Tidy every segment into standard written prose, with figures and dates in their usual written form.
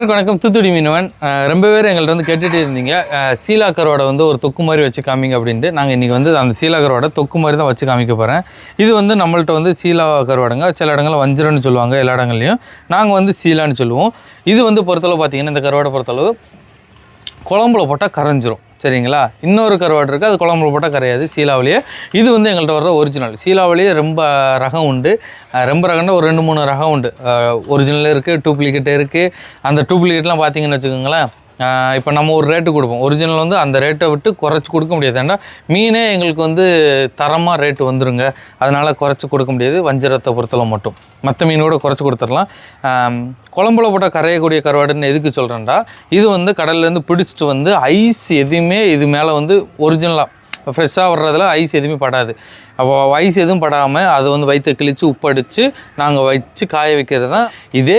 வணக்கம் தூத்துக்குடி மீனவன். ரொம்ப பேர் எங்கள்கிட்ட வந்து கேட்டுகிட்டே இருந்தீங்க, சீலா கருவாடை வந்து ஒரு தொக்கு மாதிரி வச்சு காமிங்க அப்படின்ட்டு. நாங்கள் இன்றைக்கி வந்து அந்த சீலா கருவாடை தொக்கு மாதிரி தான் வச்சு காமிக்க போகிறேன். இது வந்து நம்மள்ட்ட வந்து சீலா கருவாடுங்க, சில இடங்களில் வஞ்சிரம்னு சொல்லுவாங்க, எல்லா இடங்கள்லையும் நாங்கள் வந்து சீலான்னு சொல்லுவோம். இது வந்து பொறுத்தளவு பார்த்திங்கன்னா, இந்த கருவாடை பொறுத்தளவு குழம்புல போட்டால் கரைஞ்சிரும், சரிங்களா? இன்னொரு கருவாடு இருக்குது, அது குழம்புல போட்டால் கரையாது, சீலாவிலேயே. இது வந்து எங்கள்கிட்ட வர்ற ஒரிஜினல். சீலாவிலேயே ரொம்ப ரகம் உண்டு, ரொம்ப ரகம்னா ஒரு 2-3 ரகம் உண்டு. ஒரிஜினல் இருக்குது, டூப்ளிகேட் இருக்குது. அந்த டூப்ளிகேட்லாம் பார்த்திங்கன்னு வச்சுக்கோங்களேன், இப்போ நம்ம ஒரு ரேட்டு கொடுப்போம், ஒரிஜினல் வந்து அந்த ரேட்டை விட்டு குறைச்சி கொடுக்க முடியாது. ஏன்னா மீனே எங்களுக்கு வந்து தரமாக ரேட்டு வந்துடுங்க, அதனால் குறைச்சி கொடுக்க முடியாது. வஞ்சிரத்தை பொறுத்தளவு மட்டும் மற்ற மீனோட குறைச்சி கொடுத்துடலாம். குழம்புல போட்டால் கரையக்கூடிய கருவாடுன்னு எதுக்கு சொல்கிறேன்டா, இது வந்து கடல்லேருந்து பிடிச்சிட்டு வந்து ஐஸ் எதுவுமே இது மேலே வந்து ஒரிஜினலாக ஃப்ரெஷ்ஷாக வர்றதில் ஐஸ் எதுவுமே படாது. அப்போ ஐஸ் எதுவும் படாமல் அதை வந்து வயிற்று கிழித்து உப்படித்து நாங்கள் வச்சு காய வைக்கிறது தான். இது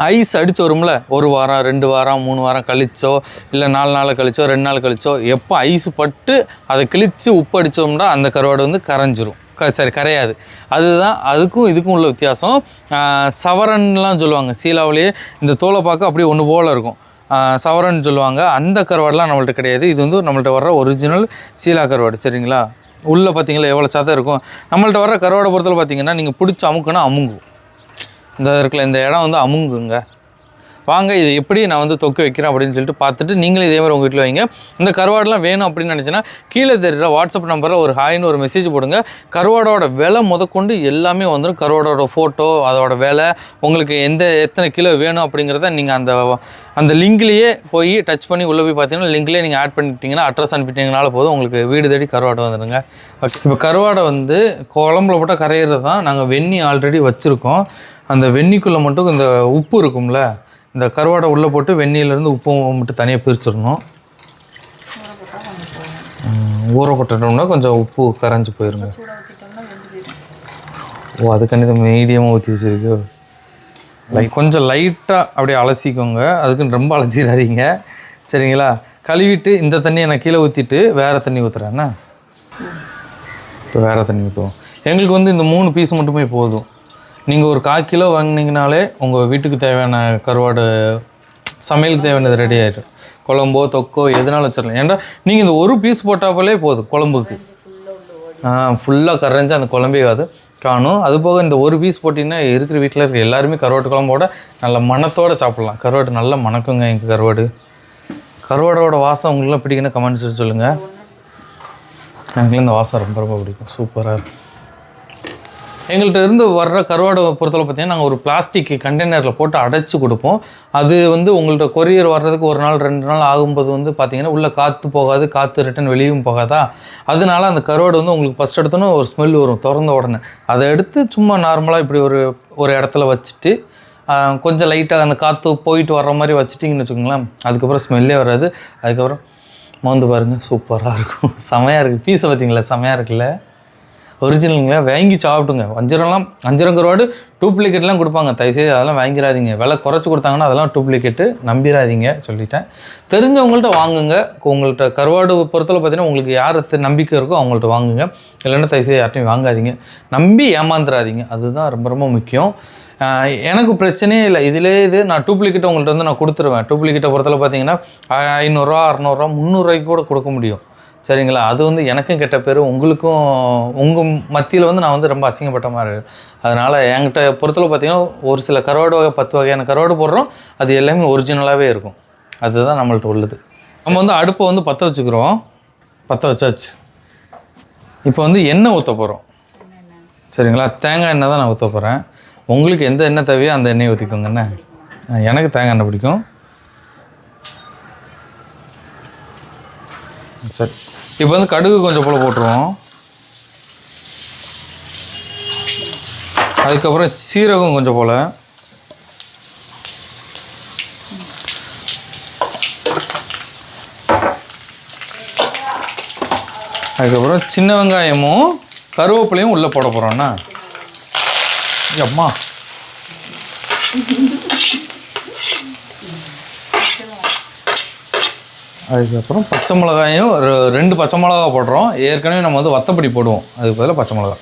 ஐஸ் அடித்து வரும்ல, 1 வாரம் 2 வாரம் 3 வாரம் கழிச்சோ, இல்லை 4 நாள் கழிச்சோ, 2 நாள் கழிச்சோ, எப்போ ஐஸ் பட்டு அதை கிழித்து உப்பு அடித்தோம்னா அந்த கருவாடு வந்து கரைஞ்சிரும். கரையாது. அதுதான் அதுக்கும் இதுக்கும் உள்ள வித்தியாசம். சவரன்லாம் சொல்லுவாங்க, சீலாவிலேயே இந்த தோலை பார்க்க அப்படியே ஒன்று போல் இருக்கும், சவரன் சொல்லுவாங்க. அந்த கருவாடெலாம் நம்மள்ட்ட கிடையாது. இது வந்து நம்மள்ட்ட வர்ற ஒரிஜினல் சீலா கருவாடு, சரிங்களா? உள்ளே பார்த்தீங்களா எவ்வளோ சதம் இருக்கும். நம்மள்ட்ட வர்ற கருவாடை பொறுத்தவரை பார்த்தீங்கன்னா, நீங்கள் பிடிச்சி அமுக்குன்னா அமுங்கும். இந்த இருக்கிற இந்த இடம் வந்து அமுங்குங்க. வாங்க இது எப்படி நான் வந்து தொக்கு வைக்கிறேன் அப்படின்னு சொல்லிட்டு பார்த்துட்டு நீங்களே இதே மாதிரி உங்கள் வீட்டில் வைங்க. இந்த கருவாடெலாம் வேணும் அப்படின்னு நினச்சின்னா கீழே தெரியுற வாட்ஸ்அப் நம்பரில் ஒரு ஹாய்னு ஒரு மெசேஜ் போடுங்க. கருவாடோட விலை முதற்கொண்டு எல்லாமே வந்துடும். கருவாடோட ஃபோட்டோ, அதோட விலை, உங்களுக்கு எத்தனை கிலோ வேணும் அப்படிங்கிறத நீங்கள் அந்த லிங்க்லேயே போய் டச் பண்ணி உள்ளே போய் பார்த்தீங்கன்னா லிங்க்லேயே நீங்கள் ஆட் பண்ணிட்டீங்கன்னா, அட்ரஸ் அனுப்பிட்டீங்கனால போதும், உங்களுக்கு வீடு தேடி கருவாடை வந்துடுங்க. ஓகே, இப்போ கருவாடை வந்து குழம்புல போட்டால் கரையிறது தான். நாங்கள் வெந்நி ஆல்ரெடி வச்சுருக்கோம். அந்த வெந்நிக்குள்ளே மட்டும் இந்த உப்பு இருக்கும்ல, இந்த கருவாடை உள்ளே போட்டு வெந்நியிலேருந்து உப்பு மட்டும் தனியாக பிரிச்சிடணும். ஊற போட்டுட்டோம்னா கொஞ்சம் உப்பு கரைஞ்சி போயிருங்க. அதுக்காண்டி தான் மீடியமாக ஊற்றி வச்சுருக்கு. கொஞ்சம் லைட்டாக அப்படியே அலசிக்கோங்க, அதுக்குன்னு ரொம்ப அலசிடாதீங்க, சரிங்களா? கழுவிட்டு இந்த தண்ணியை நான் கீழே ஊற்றிட்டு வேறு தண்ணி ஊற்றுறேன்னா, இப்போ வேறு தண்ணி ஊற்றுவோம். எங்களுக்கு வந்து இந்த 3 பீஸ் மட்டுமே போதும். நீங்கள் ஒரு 1/4 கிலோ வாங்கினீங்கனாலே உங்கள் வீட்டுக்கு தேவையான கருவாடு, சமையலுக்கு தேவையானது ரெடி ஆகிடும். குழம்போ தொக்கோ எதுனாலும் வச்சிடலாம். ஏன்னா நீங்கள் இந்த ஒரு பீஸ் போட்டாலே போதும், குழம்புக்கு ஃபுல்லாக கரைஞ்சி அந்த குழம்பே காணும். அதுபோக இந்த ஒரு பீஸ் போட்டிங்கன்னா இருக்கிற வீட்டில் இருக்க எல்லாருமே கருவாட்டு குழம்போட நல்ல மணத்தோடு சாப்பிட்லாம். கருவாடு நல்லா மணக்குங்க. எங்கள் கருவாடோட வாசம் உங்களுக்குலாம் பிடிக்குன்னு கமெண்ட்ஸ் சொல்லுங்கள். எனக்கு இந்த வாசம் ரொம்ப ரொம்ப பிடிக்கும், சூப்பராக இருக்கும். எங்கள்கிட்ட இருந்து வர்ற கருவாடை பொறுத்தவரை பார்த்திங்கன்னா, நாங்கள் ஒரு பிளாஸ்டிக் கண்டெய்னரில் போட்டு அடைச்சி கொடுப்போம். அது வந்து உங்கள்கிட்ட கொரியர் வர்றதுக்கு 1 நாள் 2 நாள் ஆகும்போது வந்து பார்த்திங்கன்னா உள்ளே காற்று போகாது, காற்று ரிட்டன் வெளியும் போகாதா, அதனால அந்த கருவாடு வந்து உங்களுக்கு ஃபஸ்ட் எடுத்தோன்னே ஒரு ஸ்மெல் வரும் திறந்த உடனே. அதை எடுத்து சும்மா நார்மலாக இப்படி ஒரு இடத்துல வச்சுட்டு கொஞ்சம் லைட்டாக அந்த காற்று போயிட்டு வர்ற மாதிரி வச்சுட்டிங்கன்னு வச்சுக்கோங்களேன், அதுக்கப்புறம் ஸ்மெல்லே வராது. அதுக்கப்புறம் மோந்து பாருங்கள், சூப்பராக இருக்கும், செமையாக இருக்குது. பீஸை பார்த்திங்களா, செமையாக இருக்குல்ல, ஒரிஜினலுங்களா? வாங்கி சாப்பிட்டுங்க. வஞ்சிரம் கருவாடு டூப்ளிகேட்லாம் கொடுப்பாங்க, தயவுசெய்து அதெல்லாம் வாங்கிடாதீங்க. விலை குறைச்சி கொடுத்தாங்கன்னா அதெல்லாம் டூப்ளிகேட்டு, நம்பிடாதீங்க, சொல்லிட்டேன். தெரிஞ்சவங்கள்ட்ட வாங்குங்க. உங்கள்கிட்ட கருவாடு பொறுத்தவரை பார்த்தீங்கன்னா உங்களுக்கு யார் நம்பிக்கை இருக்கோ அவங்கள்ட்ட வாங்குங்க. இல்லைன்னா தயவுசெய்து யார்ட்டையும் வாங்காதீங்க, நம்பி ஏமாந்துடாதீங்க, அதுதான் ரொம்ப ரொம்ப முக்கியம். எனக்கு பிரச்சனையே இல்லை. இது நான் டூப்ளிகேட்டை உங்கள்கிட்ட வந்து நான் கொடுத்துருவேன். டூப்ளிகேட்டை பொறுத்தவரை பார்த்தீங்கன்னா 500 600 300 கூட கொடுக்க முடியும், சரிங்களா? அது வந்து எனக்கும் கெட்ட பேர், உங்களுக்கும் உங்கள் மத்தியில் வந்து நான் வந்து ரொம்ப அசிங்கப்பட்ட மாதிரி. அதனால் என்கிட்ட பொறுத்தளவு பார்த்திங்கன்னா ஒரு சில கருவாடு வகை 10 வகையான கருவாடு போடுறோம், அது எல்லாமே ஒரிஜினலாகவே இருக்கும். அதுதான் நம்மள்ட்ட உள்ளது. நம்ம வந்து அடுப்பை வந்து பற்ற வச்சுக்கிறோம், பற்ற வச்சாச்சு. இப்போ வந்து எண்ணெய் ஊற்ற போகிறோம், சரிங்களா? தேங்காய் எண்ணெய் தான் நான் ஊற்ற போகிறேன். உங்களுக்கு எந்த எண்ணெய் தேவையோ அந்த எண்ணெயை ஊற்றிக்கோங்கண்ணே. எனக்கு தேங்காய் எண்ணெய் பிடிக்கும். சரி, இப்போ வந்து கடுகு கொஞ்சம் போல் போட்டுருவோம். அதுக்கப்புறம் சீரகம் கொஞ்சம் போல், அதுக்கப்புறம் சின்ன வெங்காயமும் கருவேப்பிலையும் உள்ளே போட போகிறோண்ணா. அம்மா அதுக்கப்புறம் பச்சை மிளகாயும் 2 பச்சை மிளகா போடுறோம். ஏற்கனவே நம்ம வந்து வத்தப்பொடி போடுவோம், அதுக்கு பதிலாக பச்சை மிளகா.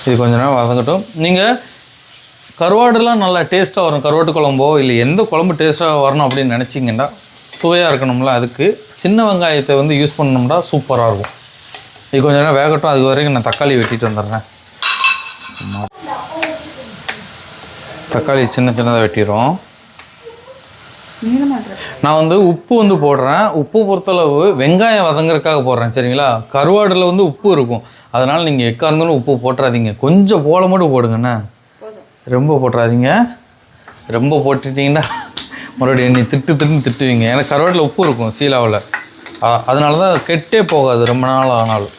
இது கொஞ்ச நேரம் வதங்கட்டும். நீங்கள் கருவாடுலாம் நல்லா டேஸ்ட்டாக வரும். கருவாட்டு குழம்போ இல்லை எந்த குழம்பு டேஸ்ட்டாக வரணும் அப்படின்னு நினச்சிங்கன்னா, சுவையாக இருக்கணும்ல, அதுக்கு சின்ன வெங்காயத்தை வந்து யூஸ் பண்ணோம்னா சூப்பராக இருக்கும். இது கொஞ்சம் நேரம் வேகட்டும். அது வரைக்கும் நான் தக்காளி வெட்டிட்டு வந்துடுறேன். தக்காளி சின்னதாக வெட்டிடுறோம். நான் வந்து உப்பு வந்து போடுறேன். உப்பு பொறுத்தளவு வெங்காயம் வதங்குறதுக்காக போடுறேன், சரிங்களா? கருவாடில் வந்து உப்பு இருக்கும், அதனால் நீங்கள் எக்கா இருந்தாலும் உப்பு போட்டுறாதீங்க. கொஞ்சம் போல மட்டும் போடுங்கண்ணே, ரொம்ப போட்டுறாதீங்க. ரொம்ப போட்டுட்டிங்கன்னா மறுபடியும் நீ திட்டுவீங்க. ஏன்னா கருவாட்டில் உப்பு இருக்கும் சீலாவில், அதனால தான் கெட்டே போகாது ரொம்ப நாள் ஆனாலும்.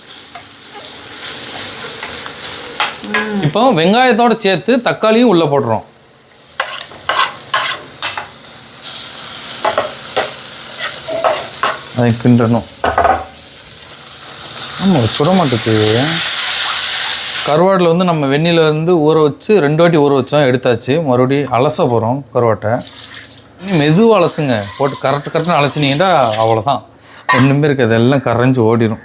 இப்போ வெங்காயத்தோடு சேர்த்து தக்காளியும் உள்ளே போடுறோம். அதை கிண்டணும். ஆமாம், சுட மாட்டுக்கு. கருவாட்டில் வந்து நம்ம வெந்நிலேருந்து ஊற வச்சு 2 வாட்டி ஊற வச்சோம், எடுத்தாச்சு. மறுபடியும் அலச போகிறோம் கருவாட்டை. இன்னும் மெதுவாக அலசுங்க, போட்டு கரெக்டாக அலசினீங்கன்னா அவ்வளோதான், ஒன்றுமே இருக்காது, எல்லாம் கரைஞ்சி ஓடிடும்.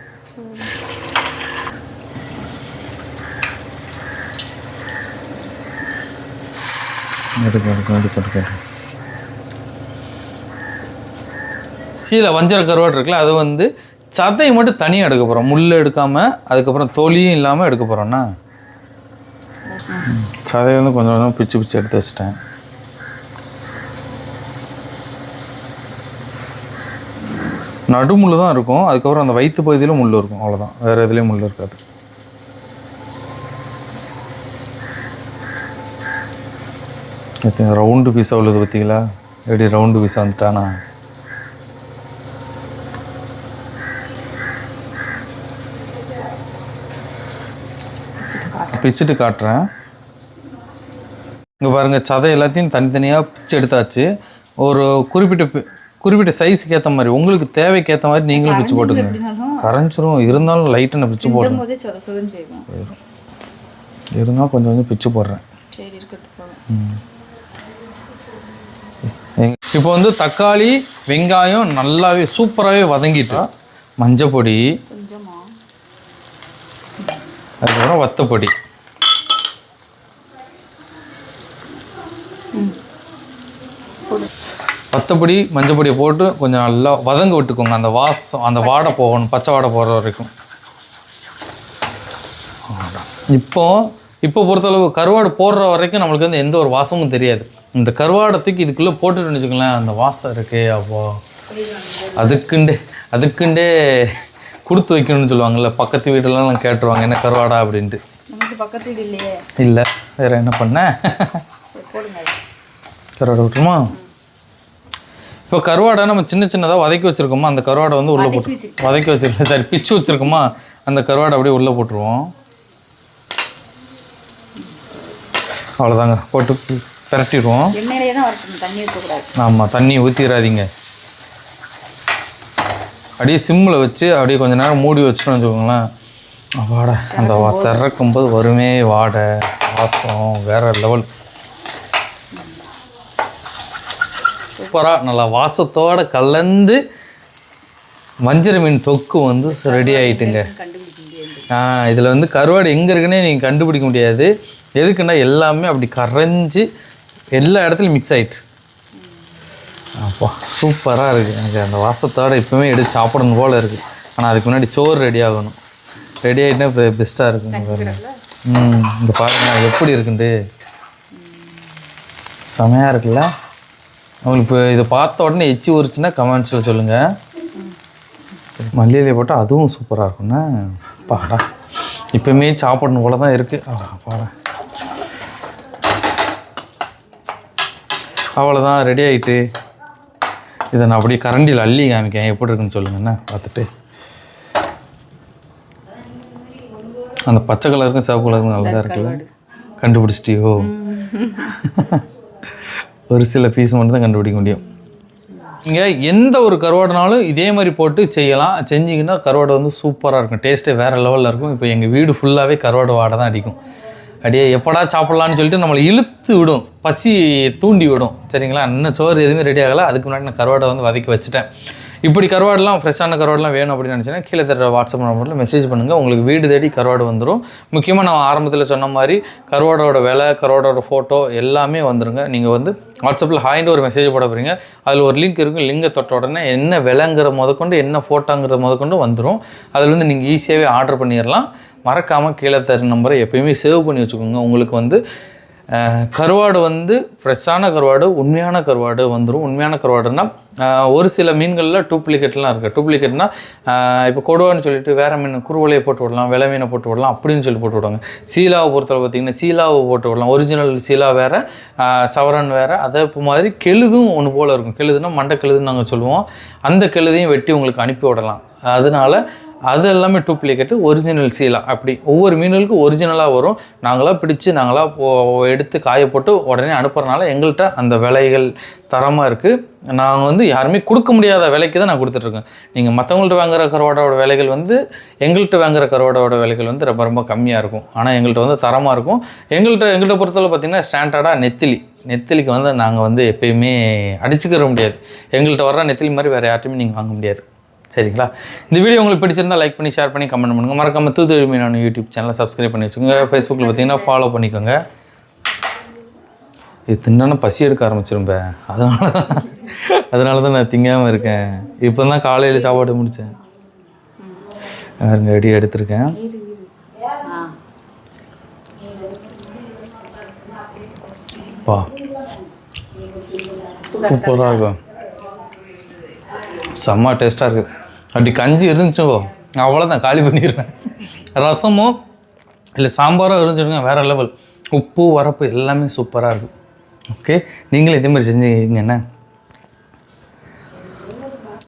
எடுக்க சீலை வஞ்சர கருவாடு இருக்குல்ல, அது வந்து சதையை மட்டும் தனியாக எடுக்க போகிறோம், முள் எடுக்காமல். அதுக்கப்புறம் தோலியும் இல்லாமல் எடுக்க போகிறோன்னா, சதையை வந்து கொஞ்சம் கொஞ்சம் பிச்சு எடுத்து வச்சிட்டேன். நடுமுள் தான் இருக்கும், அதுக்கப்புறம் அந்த வயிற்று பகுதியிலும் முள் இருக்கும், அவ்வளோதான். வேறு எதுலேயும் முள் இருக்காது. ரவுண்டு பீஸாக உள்ளது பார்த்தீங்களா? எப்படி ரவுண்டு பீஸாக வந்துட்டானா? பிச்சுட்டு காட்டுறேன். இங்கே பாருங்கள், சதை எல்லாத்தையும் தனித்தனியாக பிச்சு எடுத்தாச்சு. ஒரு குறிப்பிட்ட சைஸுக்கு ஏற்ற மாதிரி, உங்களுக்கு தேவைக்கு ஏற்ற மாதிரி நீங்களும் பிச்சு போட்டுங்க. கரைஞ்சிரும், இருந்தாலும் லைட்டாக நான் பிச்சு போடுறேன். இருந்தாலும் கொஞ்சம் கொஞ்சம் பிச்சு போடுறேன். இப்போ வந்து தக்காளி வெங்காயம் நல்லாவே சூப்பராகவே வதங்கிட்டு, மஞ்சள் பொடி, அதுக்கப்புறம் வத்தப்பொடி, வத்தப்பொடி மஞ்சள் பொடியை போட்டு கொஞ்சம் நல்லா வதங்க விட்டுக்கோங்க. அந்த வாசம், அந்த வாடை போகணும், பச்சை வாடை போகிற வரைக்கும். இப்போ பொறுத்தளவு கருவாடு போடுற வரைக்கும் நம்மளுக்கு வந்து எந்த ஒரு வாசமும் தெரியாது. இந்த கருவாடத்துக்கு இதுக்குள்ளே போட்டுட்டு வச்சுக்கோங்களேன், அந்த வாசம் இருக்கே அப்போ அதுக்குண்டே கொடுத்து வைக்கணும்னு சொல்லுவாங்கள்ல. பக்கத்து வீட்டிலலாம் கேட்டுருவாங்க, என்ன கருவாடா அப்படின்ட்டு. பக்கத்து வீடு இல்லையே? இல்லை, வேறு என்ன பண்ண, கருவாடை விட்டுருமா? இப்போ கருவாடை நம்ம சின்னதாக வதக்கி வச்சுருக்கோமா, அந்த கருவாடை வந்து உள்ளே போட்டு வதக்கி வச்சுருக்கோம், சரி பிச்சு வச்சுருக்கோமா, அந்த கருவாடை அப்படியே உள்ளே போட்டுருவோம். அவ்வளோதாங்க, போட்டு பிரட்டிடுவோம். ஆமாம், தண்ணி ஊற்றிடாதீங்க. அப்படியே சிம்மில் வச்சு அப்படியே கொஞ்சம் நேரம் மூடி வச்சுன்னு வச்சுக்கோங்களேன். வாடை அந்த திறக்கும்போது வருமே வாடை வாசம் வேறு லெவல். சூப்பராக நல்லா வாசத்தோடு கலந்து வஞ்சர மீன் தொக்கு வந்து ரெடி ஆகிட்டுங்க. இதில் வந்து கருவாடு எங்கே இருக்குன்னே நீங்கள் கண்டுபிடிக்க முடியாது. எதுக்குன்னா எல்லாமே அப்படி கரைஞ்சி எல்லா இடத்துலையும் மிக்ஸ் ஆகிட்டு, அப்போ சூப்பராக இருக்குது. எனக்கு அந்த வாசத்தோடு இப்போவுமே எடுத்து சாப்பிடணும் போல் இருக்குது. ஆனால் அதுக்கு முன்னாடி சோறு ரெடி ஆகணும். ரெடி ஆகிட்டுனா இப்போ பெஸ்ட்டாக இருக்குங்க. பாருங்கள், இங்கே பாருங்கள் எப்படி இருக்குண்டு, செமையாக இருக்குல்ல. உங்களுக்கு இப்போ இதை பார்த்த உடனே எச்சி ஊறிச்சுன்னா கமெண்ட்ஸில் சொல்லுங்கள். மல்லியிலே போட்டால் அதுவும் சூப்பராக இருக்குண்ணா. பாடா இப்போவுமே சாப்பிடணும் போல தான் இருக்குது. பாடா அவ்வளோதான், ரெடி ஆகிட்டு. இதை நான் அப்படியே கரண்டியில் அள்ளி காமிக்கேன், எப்படி இருக்குன்னு சொல்லுங்கண்ணா பார்த்துட்டு. அந்த பச்சை கலருக்கும் சிவப்பு கலருக்கும் நல்லா இருக்குல்ல. கண்டுபிடிச்சிட்டியோ? ஒரு சில பீஸ் மட்டும் தான் கண்டுபிடிக்க முடியும். இங்கே எந்த ஒரு கருவாடுனாலும் இதே மாதிரி போட்டு செய்யலாம். செஞ்சிங்கன்னா கருவாடு வந்து சூப்பராக இருக்கும், டேஸ்ட்டே வேறு லெவலில் இருக்கும். இப்போ எங்கள் வீடு ஃபுல்லாகவே கருவாடு வாடை தான் அடிக்கும். அப்படியே எப்படா சாப்பிட்லான்னு சொல்லிட்டு நம்மளை இழுத்து விடும், பசி தூண்டி விடும். சரிங்களா, இன்னும் சோறு எதுவுமே ரெடி ஆகலை. அதுக்கு முன்னாடி நான் கருவாடை வந்து வதக்கி வச்சுட்டேன். இப்படி கருவாடுலாம் ஃப்ரெஷ்ஷான கருவாடுலாம் வேணும் அப்படின்னு நினச்சிங்கன்னா கீழே தர வாட்ஸ்அப் நம்பரில் மெசேஜ் பண்ணுங்கள், உங்களுக்கு வீடு தேடி கருவாடு வந்துடும். முக்கியமாக நான் ஆரம்பத்தில் சொன்ன மாதிரி கருவாடோட விலை, கருவாடோட ஃபோட்டோ எல்லாமே வந்துருங்க. நீங்கள் வந்து வாட்ஸ்அப்பில் ஹாய்னு ஒரு மெசேஜ் போட போகிறீங்க, அதில் ஒரு லிங்க் இருக்கும், லிங்கை தொட்ட உடனே என்ன விலைங்கிற முதற்கொண்டு என்ன ஃபோட்டோங்கிற முதற்கொண்டு வந்துடும். அதில் வந்து நீங்கள் ஈஸியாகவே ஆர்டர் பண்ணிடலாம். மறக்காமல் கீழே தர நம்பரை எப்பயுமே சேவ் பண்ணி வச்சுக்கோங்க. உங்களுக்கு வந்து கருவாடு வந்து ஃப்ரெஷ்ஷான கருவாடு, உண்மையான கருவாடு வந்துடும். உண்மையான கருவாடுன்னா ஒரு சில மீன்களில் டூப்ளிகேட்லாம் இருக்குது. டூப்ளிகேட்னா இப்போ கொடுவான்னு சொல்லிட்டு வேறு மீன் குருவலையை போட்டு விடலாம், வெலை மீனை போட்டு விடலாம் அப்படின்னு சொல்லி போட்டு விடுவாங்க. சீலாவை பொறுத்தவரை பார்த்திங்கன்னா சீலாவை போட்டு விடலாம். ஒரிஜினல் சீலா வேறு, சவரன் வேறு. அதே மாதிரி கெழுதும் ஒன்று போல் இருக்கும். கெழுதுன்னா மண்டை கெழுதுன்னு நாங்கள் சொல்லுவோம். அந்த கெழுதையும் வெட்டி உங்களுக்கு அனுப்பி விடலாம். அதனால் அது எல்லாமே டூப்ளிகேட்டு, ஒரிஜினல் சீலா. அப்படி ஒவ்வொரு மீன்களுக்கும் ஒரிஜினலாக வரும். நாங்களாக பிடிச்சி நாங்களாக எடுத்து காய போட்டு உடனே அனுப்புறதுனால எங்கள்கிட்ட அந்த விலைகள் தரமாக இருக்குது. நாங்கள் வந்து யாருமே கொடுக்க முடியாத விலைக்கு தான் நான் கொடுத்துட்ருக்கேன். நீங்கள் மற்றவங்கள்ட்ட வாங்குகிற கருவாடோட விலைகள் வந்து எங்கள்கிட்ட வாங்குகிற கருவாடோட விலைகள் வந்து ரொம்ப ரொம்ப கம்மியாக இருக்கும். ஆனால் எங்கள்கிட்ட வந்து தரமாக இருக்கும். எங்கள்கிட்ட பொறுத்தவரை பார்த்திங்கன்னா ஸ்டாண்டர்டாக நெத்திலிக்கு வந்து நாங்கள் வந்து எப்பயுமே அடிச்சுக்கிற முடியாது. எங்கள்கிட்ட வர்ற நெத்திலி மாதிரி வேறு யார்ட்டையுமே நீங்கள் வாங்க முடியாது. சரிங்களா? இந்த வீடியோ உங்களுக்கு பிடிச்சிருந்தா லைக் பண்ணி, ஷேர் பண்ணி, கமெண்ட் பண்ணுங்கள். மறக்காம தூத்துக்குடி மீனான யூடியூப் சேனலை சப்ஸ்கிரைப் பண்ணி வச்சுக்கோங்க. ஃபேஸ்புக்கில் பார்த்தீங்கன்னா ஃபாலோ பண்ணிக்கோங்க. இது தின்னா பசி எடுக்க ஆரம்பிச்சிரும்ப, அதனால தான் நான் திங்காமல் இருக்கேன். இப்போ தான் காலையில் சாப்பாடு முடித்தேன். ரெடி எடுத்திருக்கேன். பா சூப்பராக இருக்கும், செம்ம டேஸ்ட்டாக இருக்குது. அப்படி கஞ்சி இருந்துச்சோ அவ்வளோதான், காலி பண்ணிடுவேன். ரசமோ இல்லை சாம்பாரோ இருந்துச்சுடுங்க, வேறு லெவல். உப்பு, வரப்பு எல்லாமே சூப்பராக இருக்குது. ஓகே, நீங்களும் இதே மாதிரி செஞ்சுக்கிங்க என்ன.